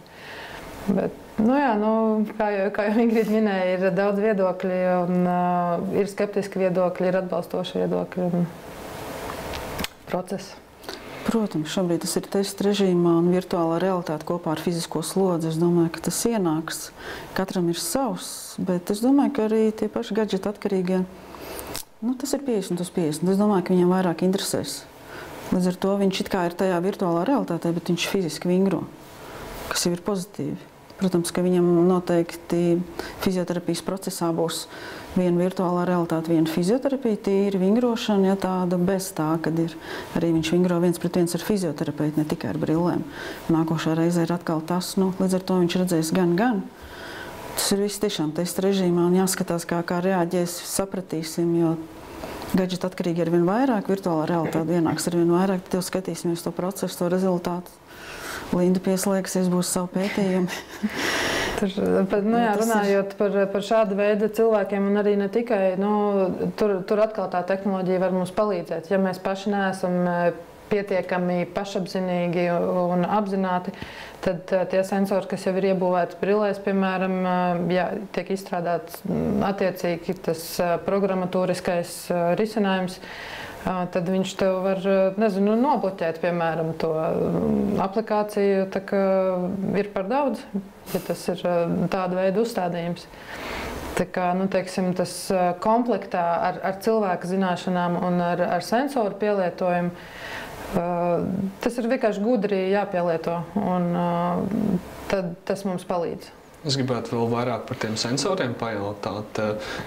Bet, kā jau Ingrīda minēja, ir daudz viedokļi, un ir skeptiski viedokļi, ir atbalstoši viedokļi un procesi. Protams, šobrīd tas ir testa režīmā un virtuālā realitāte kopā ar fizisko slodzi. Es domāju, ka tas ienāks. Katram ir savs, bet es domāju, ka arī tie paši gadžeti atkarīgie, tas ir 50 uz 50. Es domāju, ka viņiem vairāk interesēs. Līdz ar to viņš it kā ir tajā virtuālā realitātē, bet viņš fiziski vingro, kas jau ir pozitīvi. Protams, ka viņam noteikti fizioterapijas procesā būs viena virtuālā realitāte, viena fizioterapija, tīri vingrošana, tāda bez tā, kad ir arī viņš vingro viens pret viens ar fizioterapeitu, ne tikai ar brillēm. Nākošā reizē ir atkal tas, līdz ar to viņš redzēs gan. Tas ir viss tiešām testa režīmā un jāskatās, kā reaģēs, sapratīsim, jo gadžeti atkarīgi ar vien vairāk, virtuālā realitāte ienāks ar vien vairāk, tad jau skatīsimies to procesu, to rezultātu. Linda pieslēgsies, būs savu pētījumu. Runājot par šādu veidu cilvēkiem un arī ne tikai, tur atkal tā tehnoloģija var mums palīdzēt. Ja mēs paši neesam pietiekami pašapzinīgi un apzināti, tad tie sensori, kas jau ir iebūvēti brillēs, piemēram, tiek izstrādāts attiecīgi tas programmatūriskais risinājums, tad viņš tev var, nobloķēt, piemēram, to aplikāciju, tā kā ir par daudz, ja tas ir tāda veida uzstādījums. Tā kā, teiksim, tas komplektā ar cilvēka zināšanām un ar sensoru pielietojumu, tas ir vienkārši gudri jāpielieto, un tad tas mums palīdz. Es gribētu vēl vairāk par tiem sensoriem pajautāt,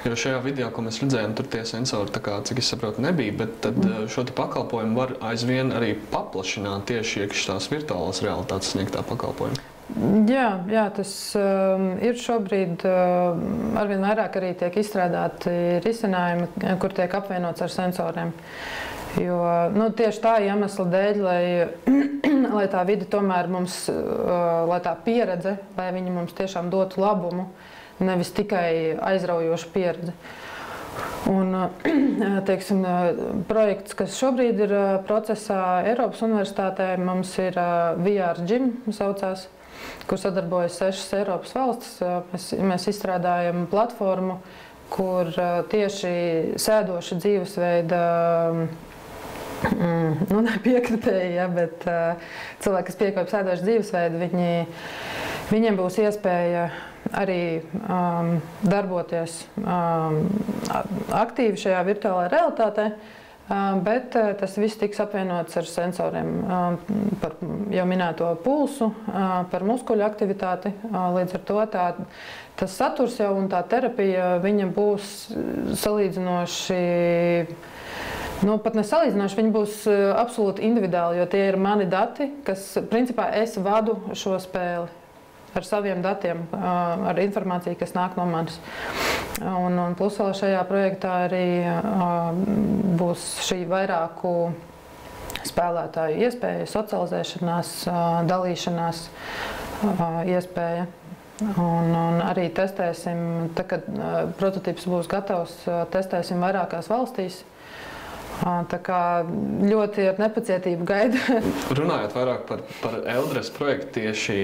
jo šajā video, ko mēs redzējām, tur tie sensori, cik es saprotu, nebija, bet tad šo te pakalpojumu var aizvien arī paplašināt tieši iekš tās virtuālās realitātes sniegtā pakalpojuma. Jā, tas ir šobrīd arvien vairāk arī tiek izstrādāti risinājumi, kur tiek apvienots ar sensoriem. Jo tieši tā iemesla dēļ, lai tā vide tomēr mums, lai tā pieredze, lai viņi mums tiešām dotu labumu, nevis tikai aizraujošu pieredzi. Un, teiksim, projekts, kas šobrīd ir procesā Eiropas universitātē, mums ir VR Gym, saucās, kur sadarbojas 6 Eiropas valstis. Mēs izstrādājam platformu, kur tieši sēdoša dzīvesveida nepiekritēji, bet cilvēki, kas piekopja sēdošu dzīvesveidu, viņiem būs iespēja arī darboties aktīvi šajā virtuālajā realitātē, bet tas viss tiks apvienots ar sensoriem par jau minēto pulsu, par muskuļu aktivitāti. Līdz ar to tas saturs jau un tā terapija viņa būs salīdzinoši, pat nesalīdzinoši, viņi būs absolūti individuāli, jo tie ir mani dati, kas, principā, es vadu šo spēli ar saviem datiem, ar informāciju, kas nāk no manis. Un plus vēl šajā projektā arī būs šī vairāku spēlētāju iespēja, socializēšanās, dalīšanās iespēja. Un arī testēsim, tad, kad prototips būs gatavs, testēsim vairākās valstīs. Tā kā ļoti ar nepacietību gaida. Runājot vairāk par Eldres projektu tieši,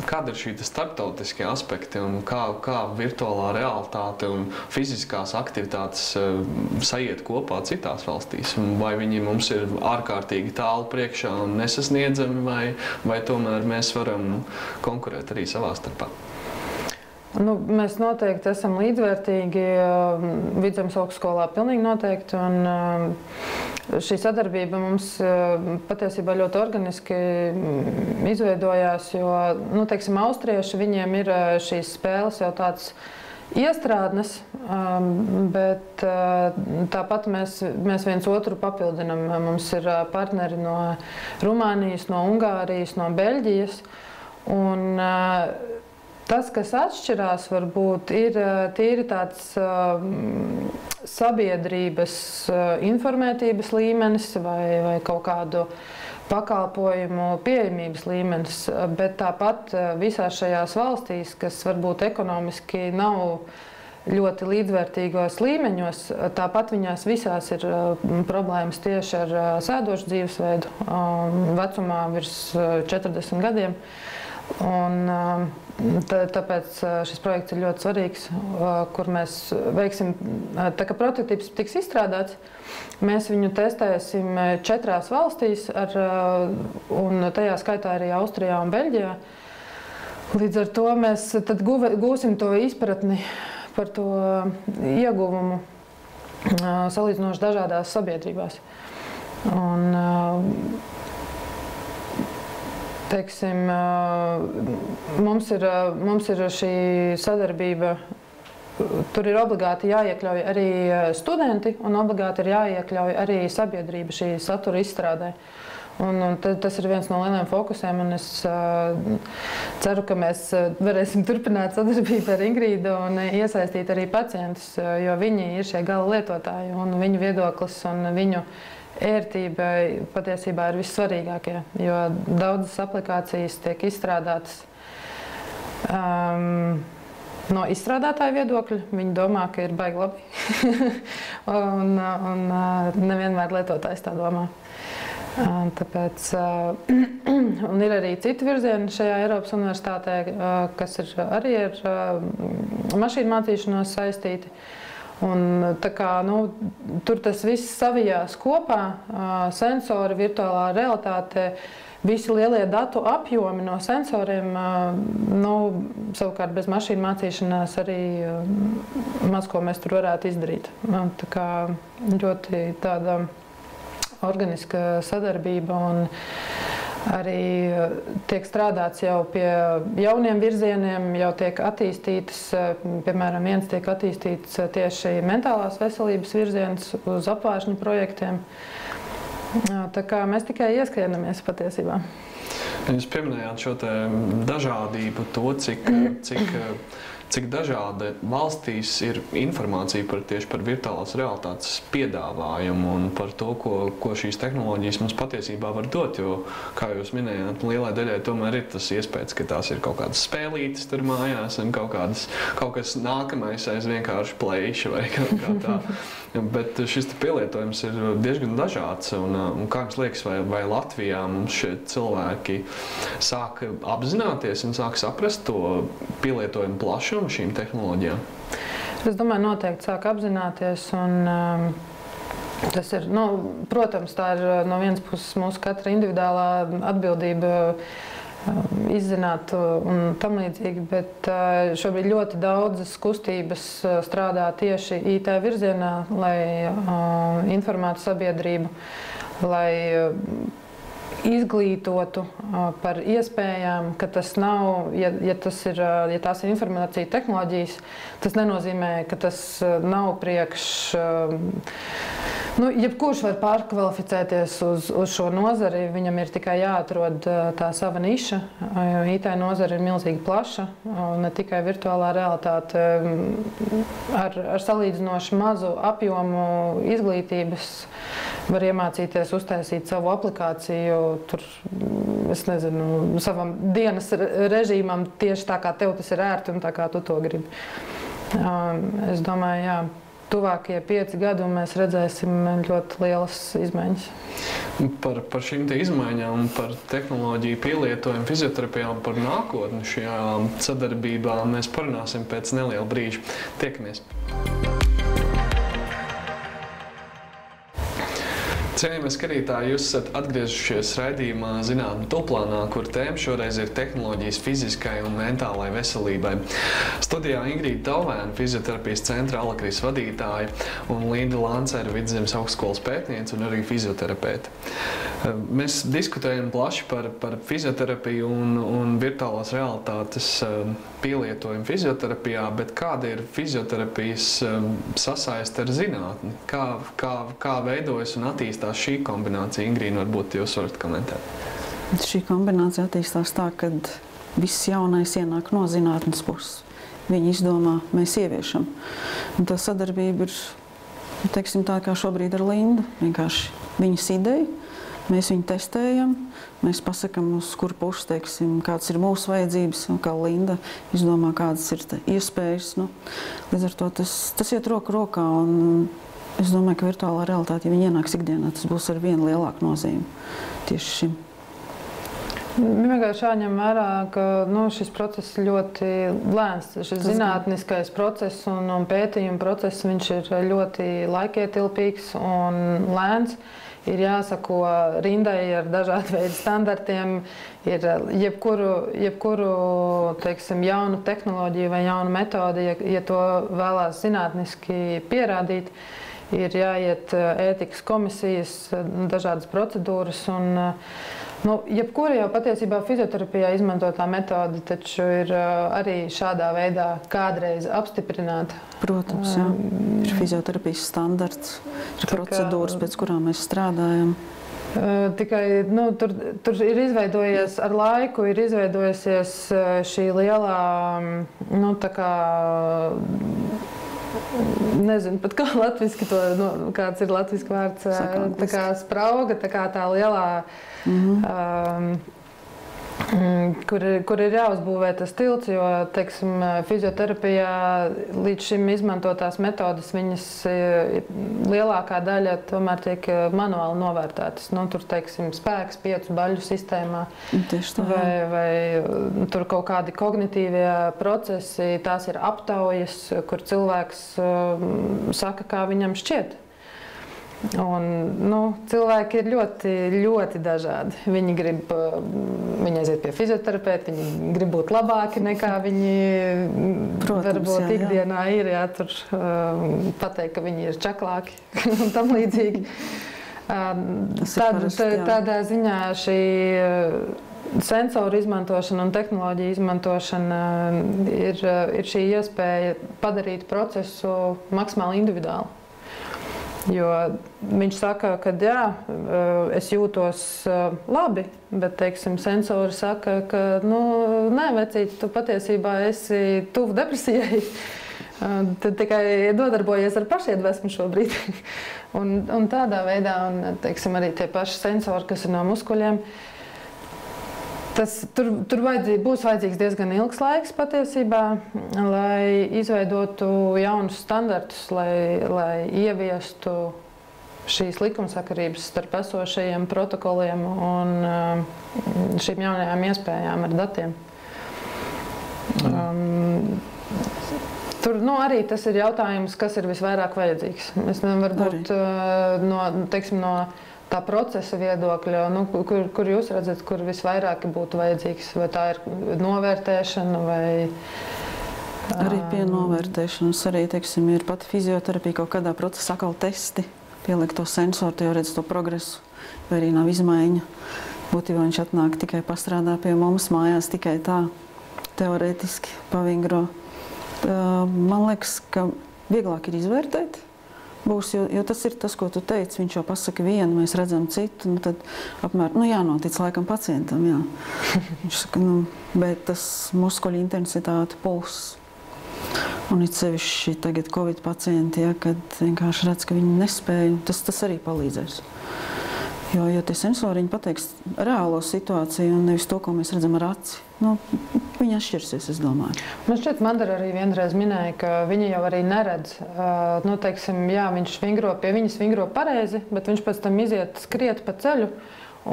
kāda ir šī starptautiskie aspekti un kā virtuālā realitāte un fiziskās aktivitātes sajiet kopā citās valstīs? Vai viņi mums ir ārkārtīgi tālu priekšā un nesasniedzami, vai tomēr mēs varam konkurēt arī savā starpā? Mēs noteikti esam līdzvērtīgi Vidzemes augstskolā, pilnīgi noteikti. Un šī sadarbība mums patiesībā ļoti organiski izveidojās, jo, teiksim, austrieši, viņiem ir šīs spēles jau tāds iestrādnes, bet tāpat mēs viens otru papildinam. Mums ir partneri no Rumānijas, no Ungārijas, no Beļģijas. Un tas, kas atšķirās, varbūt, ir tīri tāds sabiedrības informētības līmenis vai kaut kādu pakalpojumu pieejamības līmenis, bet tāpat visās šajās valstīs, kas varbūt ekonomiski nav ļoti līdzvērtīgos līmeņos. Tāpat viņās visās ir problēmas tieši ar sēdošu dzīvesveidu, vecumā virs 40 gadiem. Un, tāpēc šis projekts ir ļoti svarīgs, kur mēs veiksim, tā kā prototyps tiks izstrādāts, mēs viņu testēsim 4 valstīs, un tajā skaitā arī Austrijā un Beļģijā. Līdz ar to mēs tad gūsim to izpratni par to ieguvumu salīdzinoši dažādās sabiedrībās. Un, teiksim, mums ir šī sadarbība, tur ir obligāti jāiekļauj arī studenti un obligāti ir jāiekļauj arī sabiedrība šī satura izstrādē. Un tas ir viens no lieliem fokusiem, un es ceru, ka mēs varēsim turpināt sadarbību ar Ingrīdu un iesaistīt arī pacientus, jo viņi ir šie gala lietotāji, un viņu viedoklis un viņu ērtība patiesībā ir vissvarīgākie, jo daudzas aplikācijas tiek izstrādātas no izstrādātāja viedokļa. Viņi domā, ka ir baigi labi, un nevienmēr lietotājs tā domā. Tāpēc, un ir arī citi virzieni šajā Eiropas universitātē, kas ir arī ar mašīnu mācīšanos saistīti. Un, tā kā, tur tas viss savijās kopā, sensori, virtuālā realitāte, visi lielie datu apjomi no sensoriem, savukārt bez mašīnu mācīšanās arī maz ko mēs tur varētu izdarīt. Tā kā ļoti tāda organiska sadarbība un arī tiek strādāts jau pie jauniem virzieniem, jau tiek attīstītas, piemēram, viens tiek attīstīts tieši mentālās veselības virziens uz apvāršņu projektiem. Tā kā mēs tikai ieskrienamies patiesībā. Jūs pieminējāt šo te dažādību, to, cik dažāda valstīs ir informācija tieši par virtuālās realitātes piedāvājumu un par to, ko šīs tehnoloģijas mums patiesībā var dot, jo, kā jūs minējāt, lielai daļai tomēr ir tas iespējas, ka tās ir kaut kādas spēlītes tur mājās un kaut kas nākamais aiz vienkārši plēša vai kaut kā tā. Bet šis pielietojums ir diezgan dažāds, un kā jums liekas, vai Latvijā mums šie cilvēki sāk apzināties un sāk saprast to pielietojumu plašumu šīm tehnoloģijām? Es domāju, noteikti sāk apzināties, un tas ir, protams, tā ir no vienas puses mūsu katra individuālā atbildība izzināt un tam līdzīgi, bet šobrīd ļoti daudzas kustības strādā tieši IT virzienā, lai informētu sabiedrību, lai izglītotu par iespējām, ka tas nav, ja tās ir informācija tehnoloģijas, tas nenozīmē, ka tas nav priekš. Jebkurš var pārkvalificēties uz šo nozari, viņam ir tikai jāatrod tā sava niša. IT nozara ir milzīgi plaša, ne tikai virtuālā realitāte. Ar salīdzinoši mazu apjomu izglītības var iemācīties uztaisīt savu aplikāciju, tur, es nezinu, savam dienas režīmam tieši tā, kā tev tas ir ērti un tā, kā tu to gribi. Es domāju, jā. Tuvākie 5 gadi, un mēs redzēsim ļoti lielas izmaiņas. Par šīm te izmaiņām, par tehnoloģiju pielietojumu fizioterapijā, par nākotni šajām sadarbībām mēs parunāsim pēc neliela brīža. Tiekamies! Cienījamie skatītāji, jūs esat atgriezušies raidījumā Zinātne tūplānā, kur tēma šoreiz ir tehnoloģijas fiziskai un mentālai veselībai. Studijā Ingrīda Tauvēna, fizioterapijas centra Alakrijas vadītāja, un Linda Lancere, Vidzemes augstskolas pētniece un arī fizioterapeite. Mēs diskutējam plaši par fizioterapiju un virtuālās realitātes pielietojumu fizioterapijā, bet kāda ir fizioterapijas sasaiste ar zinātni? Kā veidojas un attīstās šī kombinācija? Ingrīna, varbūt jūs varat komentēt. Šī kombinācija attīstās tā, ka viss jaunais ienāk no zinātnes puses. Viņi izdomā, mēs ieviešam. Un tā sadarbība ir, teiksim tā, kā šobrīd ar Lindu. Vienkārši viņas ideja, Mēs viņu testējam, mēs pasakam, uz kuru pušu, teiksim, kādas ir mūsu vajadzības, un kā Linda izdomā, kādas ir iespējas. Nu, līdz ar to tas iet roku rokā, un es domāju, ka virtuālā realitāte, ja viņi ienāks ikdienā, tas būs ar vienu lielāku nozīmi tieši šim. Vienkārši jāņem vērā, ka šis process ir ļoti lēns. Šis zinātniskais process un pētījuma process, viņš ir ļoti laikietilpīgs un lēns. Ir jāsako rindai ar dažādu veidu standartiem, ir jebkuru teiksim, jaunu tehnoloģiju vai jaunu metodi, ja to vēlās zinātniski pierādīt, ir jāiet ētikas komisijas, dažādas procedūras un jebkura jau patiesībā fizioterapijā izmantotā metode, taču ir arī šādā veidā kādreiz apstiprināta. Protams, jā. Ir fizioterapijas standarts, ir procedūras, pēc kurām mēs strādājam. Tikai tur ir izveidojies ar laiku, ir izveidojusies šī lielā, tā kā, nezinu pat kā latviski to, kāds ir latviski vārds, tā kā sprauga, tā kā tā lielā, kur ir jāuzbūvē tas tilts, jo, teiksim, fizioterapijā līdz šim izmantotās metodas, viņas lielākā daļa tomēr tiek manuāli novērtētas. Tur, teiksim, spēks 5 baļu sistēmā vai tur kaut kādi kognitīvie procesi, tās ir aptaujas, kur cilvēks saka, kā viņam šķiet. Un, cilvēki ir ļoti, ļoti dažādi. Viņi aiziet pie fizioterapeita, viņi grib būt labāki nekā viņi varbūt ikdienā ir. Jā, tur pateikt, ka viņi ir čaklāki un tam līdzīgi. Tādā ziņā šī sensoru izmantošana un tehnoloģija izmantošana ir šī iespēja padarīt procesu maksimāli individuālu. Jo viņš saka, ka jā, es jūtos labi, bet, teiksim, sensori saka, ka, nē, vecīt, tu patiesībā esi tuvu depresijai. Tad tikai nodarbojies ar pašiedvesmu šobrīd. un tādā veidā, un, teiksim, arī tie paši sensori, kas ir no muskuļiem, tur būs vajadzīgs diezgan ilgs laiks patiesībā, lai izveidotu jaunus standartus, lai ieviestu šīs likumsakarības starp esošajiem protokoliem un šīm jaunajām iespējām ar datiem. Tur arī tas ir jautājums, kas ir visvairāk vajadzīgs. Es varbūt no tā procesa viedokļa, kur jūs redzat, kur visvairāk būtu vajadzīgs, vai tā ir novērtēšana, vai... Arī pie novērtēšanas, arī, teiksim, ir pati fizioterapija kaut kādā procesā atkal testi, pieliek to sensoru, te jau redz to progresu, vai arī nav izmaiņa. Būtībā viņš atnāk tikai pastrādā pie mums mājās, tikai tā, teorētiski pavingro. Man liekas, ka vieglāk ir izvērtēt. Būs, jo tas ir tas, ko tu teici, viņš jau pasaka vienu, mēs redzam citu, tad apmēram, jānotic laikam pacientam, jā. Viņš saka, bet tas muskuļu intensitāte, pulss. Un it sevišķi tagad Covid pacienti, kad vienkārši redz, ka viņi nespēja, tas arī palīdzēs. Jo tie sensoriņi pateiks reālo situāciju un nevis to, ko mēs redzam ar aci. Viņi atšķirsies, es domāju. Man šķiet, Mandara arī vienreiz minēja, ka viņi jau arī neredz. Teiksim, jā, viņš pie viņas vingro pareizi, bet viņš pēc tam iziet skriet pa ceļu,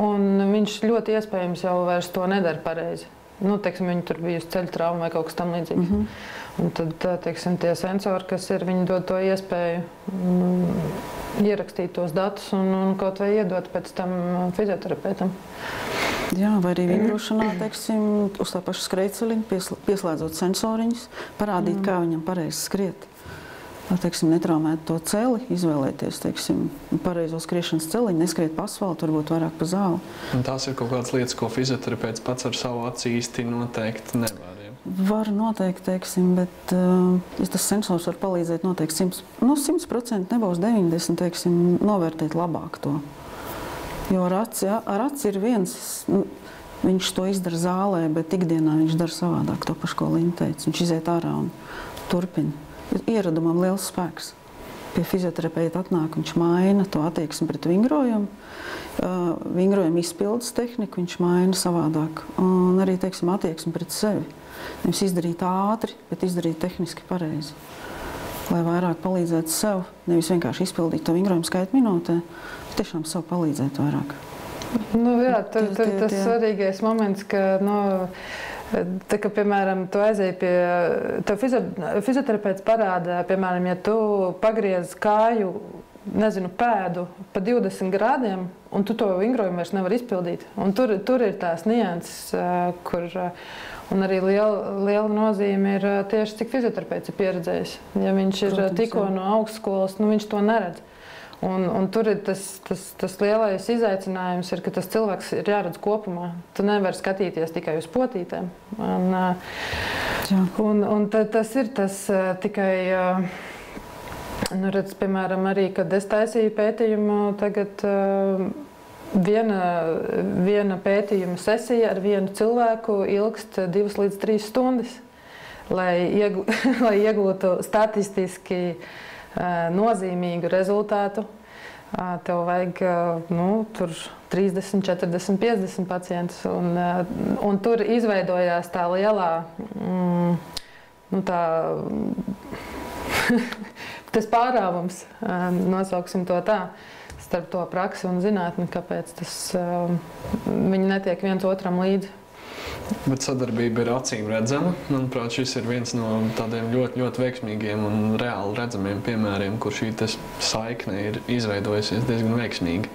un viņš ļoti iespējams jau vairs to nedara pareizi. Teiksim, viņi tur bijusi ceļu trauma vai kaut kas tam līdzīgs. Un tad, teiksim, tie sensori, kas ir, viņi dod to iespēju ierakstīt tos datus un kaut vai iedot pēc tam fizioterapeitam. Jā, vai arī vingrošanā, teiksim, uz tā paša skrejceļa, pieslēdzot sensoriņus, parādīt, kā viņam pareizi skriet. Teiksim, netraumēt to celi, izvēlēties, teiksim, pareizo skriešanas celiņu, neskriet pa asfaltu, varbūt vairāk pa zāli. Un tās ir kaut kādas lietas, ko fizioterapeits pats ar savu aci īsti noteikti nevar. Var noteikti, teiksim, bet tas sensors var palīdzēt noteikti 100%, nebūs 90%, teiksim, novērtēt labāk to. Jo ar aci ir viens, viņš to izdara zālē, bet ikdienā viņš dara savādāk, to pašu, ko Linda teica. Viņš iziet ārā un turpina. Ieradumam liels spēks. pie fizioterapeita atnāk, viņš maina to attieksmi pret vingrojumu, vingrojumu izpildes tehniku, viņš maina savādāk. Un arī, teiksim, attieksmi pret sevi. Nevis izdarīt ātri, bet izdarīt tehniski pareizi. Lai vairāk palīdzētu sev, nevis vienkārši izpildīt to vingrojumu skaitu minūtē, bet tiešām sev palīdzēt vairāk. Nu, jā, tas svarīgais moments, ka, tā kā, piemēram, tu aizēji pie, tev fizioterapeits parāda, piemēram, ja tu pagriez kāju, nezinu, pēdu pa 20 grādiem, un tu to vingrojumu vairs nevar izpildīt. Un tur ir tās nianses, kur, un arī liela nozīme ir tieši, cik fizioterapeits ir pieredzējis. Ja viņš ir tikko no augstskolas, viņš to neredz. Un tur ir tas lielais izaicinājums, ka tas cilvēks ir jāredz kopumā. Tu nevari skatīties tikai uz potītēm. Un tas ir tas tikai, redz, piemēram, arī, kad es taisīju pētījumu, tagad viena pētījuma sesija ar vienu cilvēku ilgst 2 līdz 3 stundas, lai iegūtu statistiski nozīmīgu rezultātu. Tev vajag tur 30, 40, 50 pacientus. Un tur izveidojās tā lielā, tas pārāvums, nosauksim to tā, starp to praksi un zinātni, kāpēc viņi netiek viens otram līdzi. Bet sadarbība ir acīm redzama. Manuprāt, šis ir viens no tādiem ļoti, ļoti veiksmīgiem un reāli redzamiem piemēriem, kur šī saikne ir izveidojusies diezgan veiksmīgi.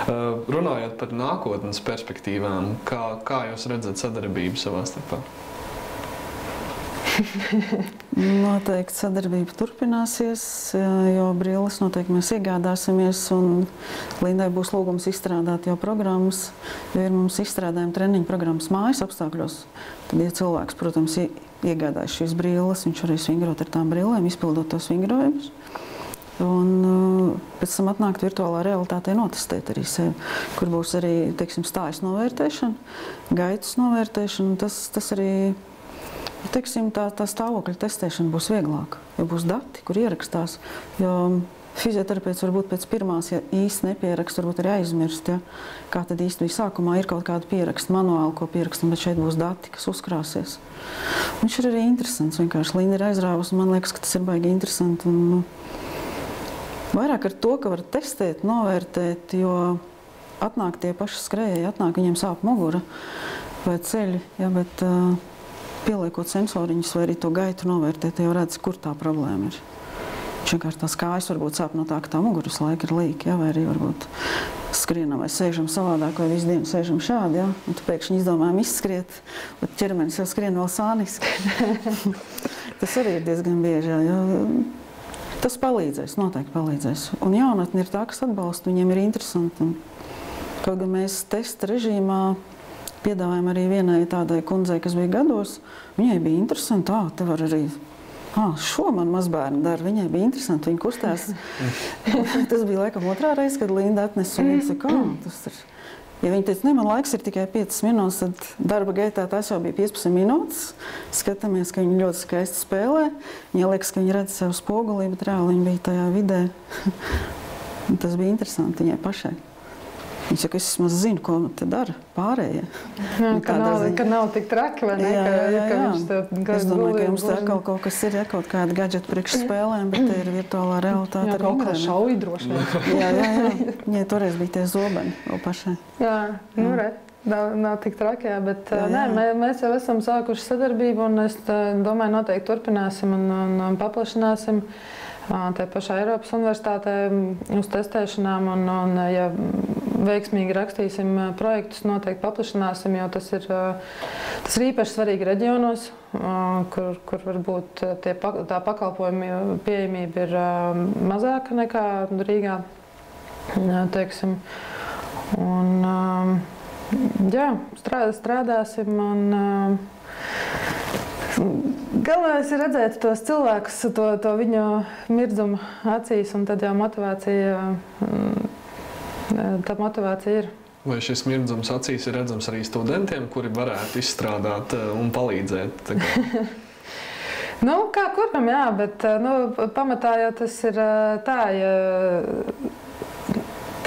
Runājot par nākotnes perspektīvām, kā jūs redzat sadarbību savā starpā? Noteikti sadarbība turpināsies, jo brilles noteikti mēs iegādāsimies, un Lindai būs lūgums izstrādāt jau programmas, jo ir mums izstrādājuma treniņu programmas mājas apstākļos. Tad, ja cilvēks, protams, iegādājas šīs brilles, viņš varēs vingrot ar tām brillēm, izpildot tos vingrojumus. Un pēc tam atnākt virtuālā realitātē notestēt arī sevi, kur būs arī, teiksim, stājas novērtēšana, gaitas novērtēšana, tas arī, teiksim, tā stāvokļa testēšana būs vieglāka, jo būs dati, kur ierakstās, jo fizioterapeits varbūt pēc pirmās, ja īsti nepierakst, varbūt arī aizmirst, ja, kā tad īsti bija sākumā, ir kaut kāda pieraksta, manuāli, ko pierakstam, bet šeit būs dati, kas uzkrāsies. Viņš ir arī interesants, vienkārši Linda ir aizrāvusi, un man liekas, ka tas ir baigi interesanti. Un, vairāk ar to, ka var testēt, novērtēt, jo atnāk tie paši skrējēji, atnāk, viņiem sāp mugura vai ceļi, ja, bet pieliekot sensoriņus vai arī to gaitu novērtēt, jau redz, kur tā problēma ir. Viņš vienkārši tās kājas varbūt sāp no tā, ka tā mugura visu laiku ir līka, ja, vai arī varbūt skrienam vai sēžam savādāk, vai visu dienu sēžam šādi, ja, un tu pēkšņi izdomājam izskriet, bet ķermenis jau skrien vēl sāniski. Tas arī ir diezgan bieži, ja. Tas palīdzēs, noteikti palīdzēs. Un jaunatne ir tā, kas atbalsta, viņiem ir interesanti. Kaut gan mēs testa režīmā piedāvājam arī vienai tādai kundzei, kas bija gados, viņai bija interesanti, te var arī, šo man mazbērni dara, viņai bija interesanti, viņa kustās. Tas bija laikam otrā reize, kad Linda atnesa, un viņa saka, tas ir. Ja viņa teica, man laiks ir tikai 5 minūtes, tad darba gaitā tās jau bija 15 minūtes. Skatāmies, ka viņa ļoti skaisti spēlē. Viņa liekas, ka viņa redz sev spogulī, bet reāli viņa bija tajā vidē. Tas bija interesanti viņai pašai. Viņa saka, es vismaz zinu, ko te dara pārējie. Ka nav tik traki, vai ne? Jā. Es domāju, ka jums te kaut kas ir, kaut kāda gadžeta priekš spēlēm, bet te ir virtuālā realitāte. Jā, kaut kā šauji droši vien. Jā. Viņai toreiz bija tie zobeni vēl pašai. Jā, nav tik traki, bet mēs jau esam sākuši sadarbību, un es domāju, noteikti turpināsim un paplašināsim. Tā pašā Eiropas universitātē uz testēšanām, un ja veiksmīgi rakstīsim projektus, noteikti paplašināsim, jo tas ir īpaši svarīgi reģionos, kur varbūt tā pakalpojuma pieejamība ir mazāka nekā Rīgā, teiksim. Un, jā, strādāsim, un galvenais ir redzēt tos cilvēkus, to viņu mirdzumu acīs, un tad jau motivācija ir. Vai šis mirdzums acīs ir redzams arī studentiem, kuri varētu izstrādāt un palīdzēt? Nu, kā kuram, jā, bet pamatā jau tas ir tā, ja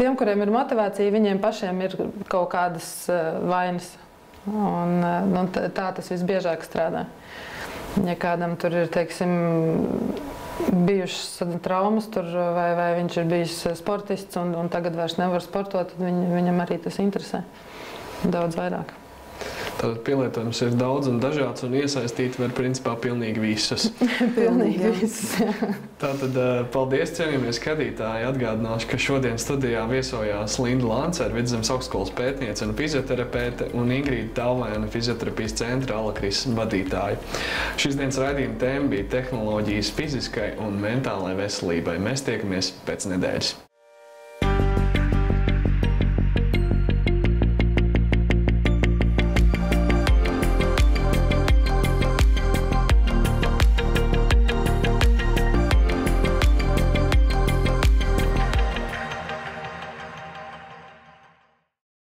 tiem, kuriem ir motivācija, viņiem pašiem ir kaut kādas vainas. Un tā tas visbiežāk strādā. Ja kādam tur ir, teiksim, bijušas traumas tur, vai viņš ir bijis sportists un tagad vairs nevar sportot, tad viņam arī tas interesē daudz vairāk. Tātad pielietojums ir daudz un dažāds un iesaistīt var principā pilnīgi visus. Pilnīgi visus, jā. Tātad paldies, cienījamies skatītāji. Atgādināšu, ka šodien studijā viesojās Linda Lancere, Vidzemes augstskolas pētniece un fizioterapeite, un Ingrīda Talvēna, fizioterapijas centra Alakris vadītāja. Šīs dienas raidījuma tēma bija tehnoloģijas fiziskai un mentālai veselībai. Mēs tiekamies pēc nedēļas.